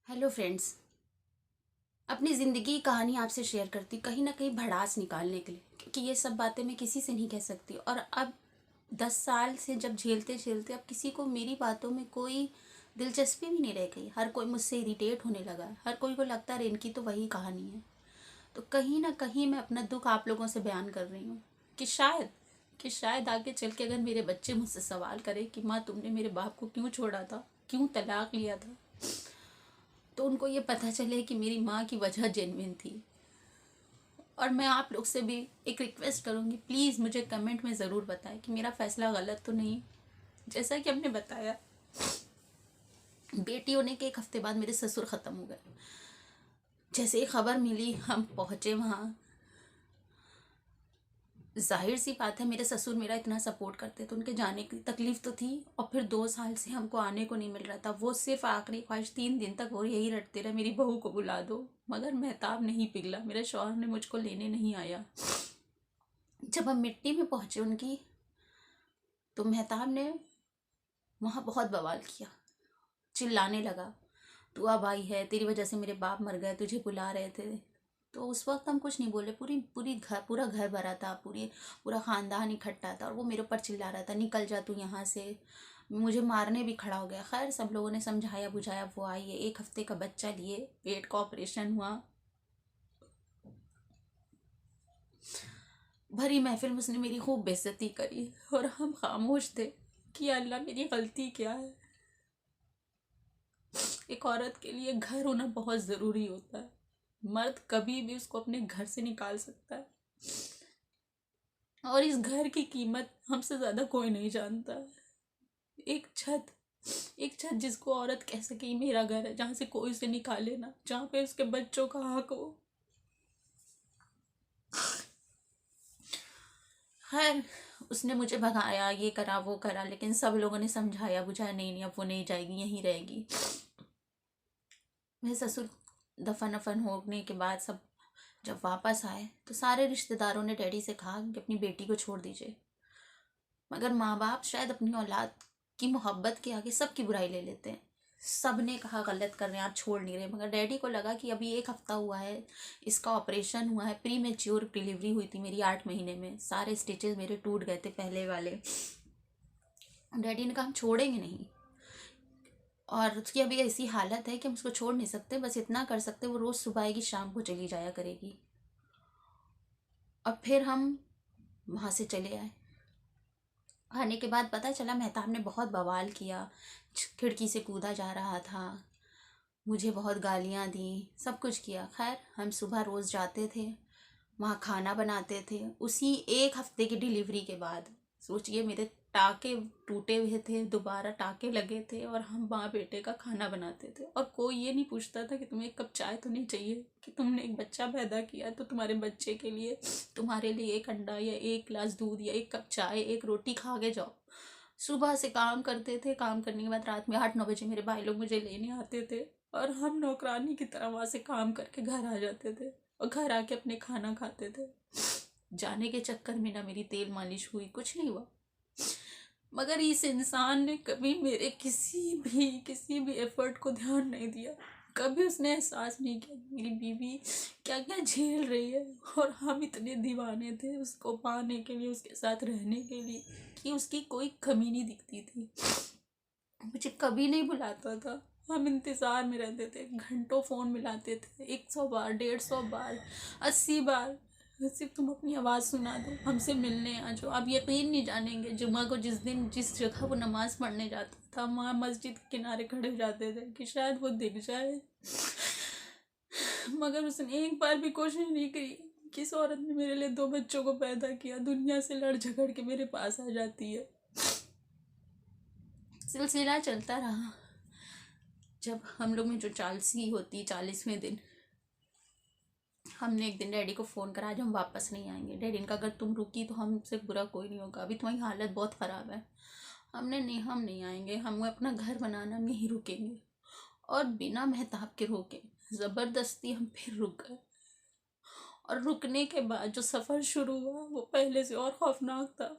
Hello friends. अपनी ज़िंदगी की कहानी आपसे शेयर करती हूँ, कहीं ना कहीं भड़ास निकालने के लिए, क्योंकि ये सब बातें मैं किसी से नहीं कह सकती। और अब 10 साल से जब झेलते झेलते अब किसी को मेरी बातों में कोई दिलचस्पी भी नहीं रह गई। हर कोई मुझसे इरिटेट होने लगा है, हर कोई को लगता है इनकी तो वही कहानी है। तो कहीं ना कहीं मैं अपना दुख आप लोगों से बयान कर रही हूँ कि शायद आगे चल के अगर मेरे बच्चे मुझसे सवाल करें कि माँ तुमने मेरे बाप को क्यों छोड़ा था, क्यों तलाक लिया था, तो उनको ये पता चले कि मेरी माँ की वजह जेन्युइन थी। और मैं आप लोग से भी एक रिक्वेस्ट करूँगी, प्लीज़ मुझे कमेंट में ज़रूर बताएं कि मेरा फ़ैसला गलत तो नहीं। जैसा कि हमने बताया, बेटी होने के 1 हफ्ते बाद मेरे ससुर ख़त्म हो गए। जैसे ही खबर मिली हम पहुँचे वहाँ। जाहिर सी बात है, मेरे ससुर मेरा इतना सपोर्ट करते तो उनके जाने की तकलीफ तो थी। और फिर 2 साल से हमको आने को नहीं मिल रहा था। वो सिर्फ आखिरी ख्वाहिश, 3 दिन तक वो यही रटते रहे, मेरी बहू को बुला दो। मगर मेहताब नहीं पिघला, मेरे शौहर ने मुझको लेने नहीं आया। जब हम मिट्टी में पहुंचे उनकी, तो मेहताब ने वहाँ बहुत बवाल किया, चिल्लाने लगा, तू अब आई है, तेरी वजह से मेरे बाप मर गए, तुझे बुला रहे थे। तो उस वक्त हम कुछ नहीं बोले। पूरा घर भरा था, पूरा खानदान इकट्ठा था, और वो मेरे ऊपर चिल्ला रहा था, निकल जा तू यहाँ से, मुझे मारने भी खड़ा हो गया। खैर सब लोगों ने समझाया बुझाया, वो आई है, 1 हफ्ते का बच्चा लिए, पेट का ऑपरेशन हुआ। भरी महफिल में उसने मेरी खूब बेइज्जती करी और हम खामोश थे कि अल्लाह मेरी गलती क्या है। एक औरत के लिए घर होना बहुत ज़रूरी होता है। मर्द कभी भी उसको अपने घर से निकाल सकता है, और इस घर की कीमत हमसे ज़्यादा कोई नहीं जानता है। एक छत, एक छत जिसको औरत कह सके ये मेरा घर है, जहाँ से कोई उसे निकाले ना, जहाँ पे उसके बच्चों का हक हो। खैर उसने मुझे भगाया, ये करा वो करा, लेकिन सब लोगों ने समझाया बुझाया, नहीं नहीं अब वो नहीं जाएगी, यहीं रहेगी। मेरे ससुर दफन वफन होने के बाद सब जब वापस आए, तो सारे रिश्तेदारों ने डैडी से कहा कि अपनी बेटी को छोड़ दीजिए। मगर माँ बाप शायद अपनी औलाद की मोहब्बत के आगे सबकी बुराई ले लेते हैं। सब ने कहा गलत कर रहे हैं आप, छोड़ नहीं रहे। मगर डैडी को लगा कि अभी 1 हफ्ता हुआ है, इसका ऑपरेशन हुआ है, प्री मेच्योर डिलीवरी हुई थी मेरी 8 महीने में, सारे स्टिचेस मेरे टूट गए थे पहले वाले। डैडी ने कहा हम छोड़ेंगे नहीं, और उसकी अभी ऐसी हालत है कि हम उसको छोड़ नहीं सकते, बस इतना कर सकते वो रोज़ सुबह आएगी शाम को चली जाया करेगी। और फिर हम वहाँ से चले आए। आने के बाद पता चला मेहताब ने बहुत बवाल किया, खिड़की से कूदा जा रहा था, मुझे बहुत गालियाँ दी, सब कुछ किया। खैर हम सुबह रोज़ जाते थे, वहाँ खाना बनाते थे। उसी 1 हफ्ते की डिलीवरी के बाद सोचिए, मेरे टाके टूटे हुए थे, दोबारा टाके लगे थे, और हम माँ बेटे का खाना बनाते थे। और कोई ये नहीं पूछता था कि तुम्हें 1 कप चाय तो नहीं चाहिए, कि तुमने एक बच्चा पैदा किया तो तुम्हारे बच्चे के लिए, तुम्हारे लिए 1 अंडा या 1 गिलास दूध या 1 कप चाय, एक रोटी खा के जाओ। सुबह से काम करते थे, काम करने के बाद रात में 8-9 बजे मेरे भाई लोग मुझे लेने आते थे, और हम नौकरानी की तरह वहाँ से काम करके घर आ जाते थे, और घर आके अपने खाना खाते थे। जाने के चक्कर में ना मेरी तेल मालिश हुई, कुछ नहीं हुआ। मगर इस इंसान ने कभी मेरे किसी भी एफर्ट को ध्यान नहीं दिया। कभी उसने एहसास नहीं किया कि मेरी बीवी क्या क्या झेल रही है, और हम इतने दीवाने थे उसको पाने के लिए, उसके साथ रहने के लिए, कि उसकी कोई कमी नहीं दिखती थी। मुझे कभी नहीं बुलाता था, हम इंतज़ार में रहते थे, घंटों फ़ोन मिलाते थे, 100 बार, 150 बार, 80 बार, सिर्फ तुम अपनी आवाज़ सुना दो, हमसे मिलने आ जाओ। आप यकीन नहीं जानेंगे, जुम्मा को जिस दिन जिस जगह वो नमाज़ पढ़ने जाता था, वहाँ मस्जिद के किनारे खड़े हो जाते थे कि शायद वो दिख जाए। मगर उसने एक बार भी कोशिश नहीं करी। किस औरत ने मेरे लिए 2 बच्चों को पैदा किया, दुनिया से लड़ झगड़ के मेरे पास आ जाती है। सिलसिला चलता रहा। जब हम लोग में जो चालसी होती, 40वें दिन हमने एक दिन डैडी को फ़ोन करा, आज हम वापस नहीं आएंगे। डैडी ने कहा अगर तुम रुकी तो हमसे बुरा कोई नहीं होगा, अभी तुम्हारी हालत बहुत ख़राब है। हमने नहीं, हम नहीं आएंगे, हमें अपना घर बनाना, हम यहीं रुकेंगे। और बिना मेहताब के रोके ज़बरदस्ती हम फिर रुक गए। और रुकने के बाद जो सफ़र शुरू हुआ वो पहले से और खौफनाक था।